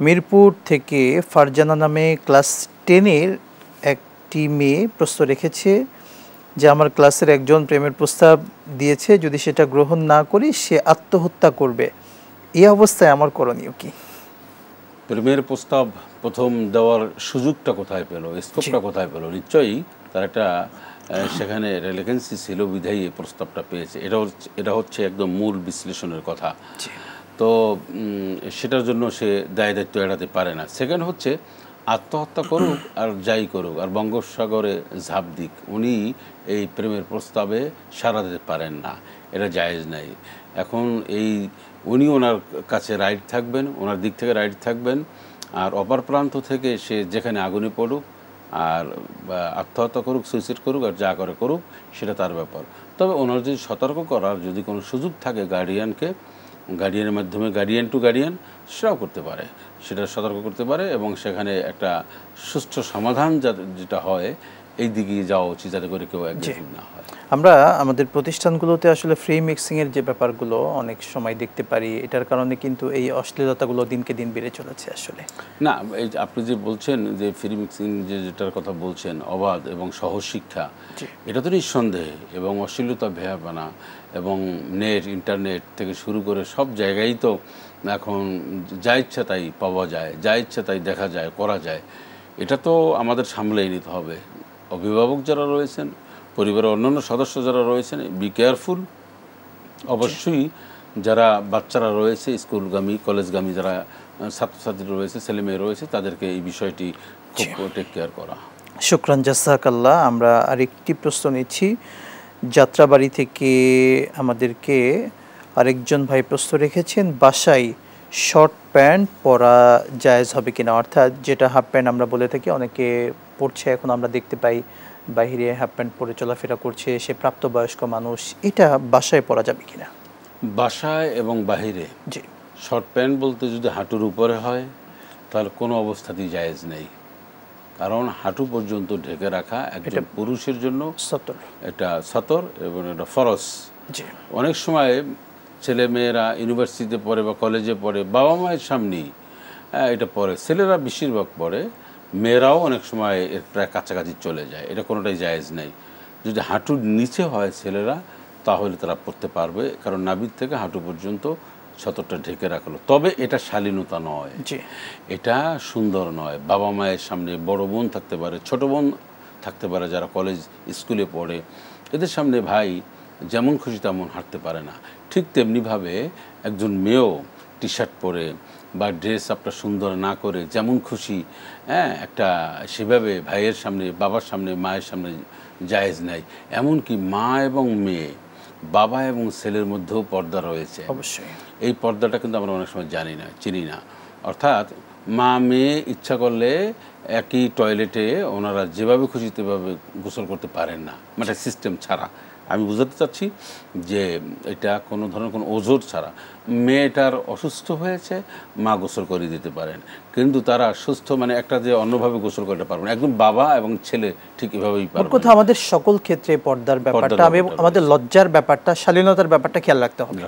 মিরপুর থেকে ফারজানা নামে ক্লাস 10-এর একটি মেয়ে প্রশ্ন রেখেছে যে আমার ক্লাসের একজন প্রেমের প্রস্তাব দিয়েছে, যদি সেটা গ্রহণ না করি সে আত্মহত্যা করবে। এই অবস্থায় আমার করণীয় কি? প্রেমের প্রস্তাব প্রথম দেওয়ার সুযোগটা কোথায় পেল, স্কোপটা কোথায় পেল? নিশ্চয়ই তার একটা সেখানে রেলেভেন্সি ছিল বিধায়ী এই প্রস্তাবটা পেয়েছে। এটা হচ্ছে একদম মূল বিশ্লেষণের কথা। তো সেটার জন্য সে দায় দায়িত্ব এড়াতে পারে না। সেকেন্ড হচ্ছে আত্মহত্যা করুক আর যাই করুক আর বঙ্গোপসাগরে ঝাঁপ দিক, উনি এই প্রেমের প্রস্তাবে সাড়া দিতে পারেন না, এটা জায়েজ নাই। এখন উনি ওনার কাছে রাইট থাকবেন, ওনার দিক থেকে রাইট থাকবেন, আর অপর প্রান্ত থেকে সে যেখানে আগুনে পড়ুক আর আত্মহত্যা করুক, সুইসাইড করুক আর যা করে করুক, সেটা তার ব্যাপার। তবে ওনার যদি সতর্ক করার যদি কোনো সুযোগ থাকে গার্ডিয়ানের মাধ্যমে, গার্ডিয়ান টু গার্ডিয়ান, সেটাও করতে পারে, সেটা সতর্ক করতে পারে এবং সেখানে একটা সুষ্ঠু সমাধান যেটা হয় এই দিকে যাওয়া উচিত, যাতে করে কেউ অ্যাগ্রেসিভ না হয়। আমরা আমাদের প্রতিষ্ঠানগুলোতে আসলে ফ্রি মিক্সিংয়ের যে ব্যাপারগুলো অনেক সময় দেখতে পারি, এটার কারণে কিন্তু এই অশ্লীলতাগুলো দিনকে দিন বেড়ে চলেছে আসলে। না, এই আপনি যে বলছেন যে ফ্রি মিক্সিং যেটার কথা বলছেন, অবাধ এবং সহজ শিক্ষা, এটা তো নিঃসন্দেহে, এবং অশ্লীলতা ভেয়াবানা এবং নেট, ইন্টারনেট থেকে শুরু করে সব জায়গায় তো এখন যা ইচ্ছা তাই পাওয়া যায়, যা ইচ্ছা তাই দেখা যায়, করা যায়। এটা তো আমাদের সামলেই নিতে হবে। অভিভাবক যারা রয়েছেন, পরিবারের অন্যান্য সদস্য যারা রয়েছেন, বি কেয়ারফুল। অবশ্যই যারা বাচ্চারা রয়েছে, স্কুলগামী কলেজগামী যারা ছাত্রছাত্রী রয়েছে, ছেলেমেয়ে রয়েছে, তাদেরকে এই বিষয়টি খুব টেক কেয়ার করা। শুকরান, জাযাকাল্লাহ। আমরা আরেকটি প্রশ্ন নিচ্ছি যাত্রাবাড়ি থেকে। আমাদেরকে আরেকজন ভাই প্রশ্ন রেখেছেন, বাসায় শর্ট প্যান্ট পরা জায়েজ হবে কিনা? অর্থাৎ যেটা হাফ প্যান্ট আমরা বলে থাকি, অনেকে পরছে এখন, আমরা দেখতে পাই বাইরে হাফ প্যান্ট পরে চলাফেরা করছে, সে প্রাপ্তবয়স্ক মানুষ, এটা বাসায় পরা যাবে কিনা? বাসায় এবং বাহিরে জি, শর্ট প্যান্ট বলতে যদি হাঁটুর উপরে হয় তাহলে কোনো অবস্থাতেই জায়েজ নেই, কারণ হাঁটু পর্যন্ত ঢেকে রাখা একজন পুরুষের জন্য এটা সতর এবং এটা ফরজ। অনেক সময় ছেলে মেয়েরা ইউনিভার্সিটিতে পড়ে বা কলেজে পড়ে, বাবা মায়ের সামনেই এটা পড়ে, ছেলেরা বেশিরভাগ পড়ে, মেয়েরাও অনেক সময় এর প্রায় কাছাকাছি চলে যায়, এটা কোনোটাই জায়েজ নেই। যদি হাঁটুর নিচে হয় ছেলেরা, তাহলে তারা পড়তে পারবে, কারণ নাভির থেকে হাঁটু পর্যন্ত সতরটা ঢেকে রাখলো। তবে এটা শালীনতা নয়, এটা সুন্দর নয়। বাবা মায়ের সামনে বড় বোন থাকতে পারে, ছোট বোন থাকতে পারে যারা কলেজ স্কুলে পড়ে, এদের সামনে ভাই যেমন খুশি তেমন হাঁটতে পারে না। ঠিক তেমনিভাবে একজন মেয়েও টি শার্ট পরে বা ড্রেস আপটা সুন্দর না করে যেমন খুশি একটা সেভাবে ভাইয়ের সামনে, বাবার সামনে, মায়ের সামনে জায়েজ নাই। এমনকি মা এবং মেয়ে, বাবা এবং ছেলের মধ্যেও পর্দা রয়েছে। অবশ্যই এই পর্দাটা কিন্তু আমরা অনেক সময় জানি না, চিনি না। অর্থাৎ মা মেয়ে ইচ্ছা করলে একই টয়লেটে ওনারা যেভাবে খুশি সেভাবে গোসল করতে পারেন না, মানে সিস্টেম ছাড়া। আমি বুঝাতে চাচ্ছি যে এটা কোনো ধরনের কোনো ওজোর ছাড়া। মেয়েটার অসুস্থ হয়েছে, মা গোসল করে দিতে পারেন, কিন্তু তারা সুস্থ মানে একটা যে অন্যভাবে গোসল করতে পারবেন, একদম বাবা এবং ছেলে ঠিক এভাবেই পারবেন। কথা আমাদের সকল ক্ষেত্রে পর্দার ব্যাপারটা, আমাদের লজ্জার ব্যাপারটা, শালীনতার ব্যাপারটা খেয়াল রাখতে হবে।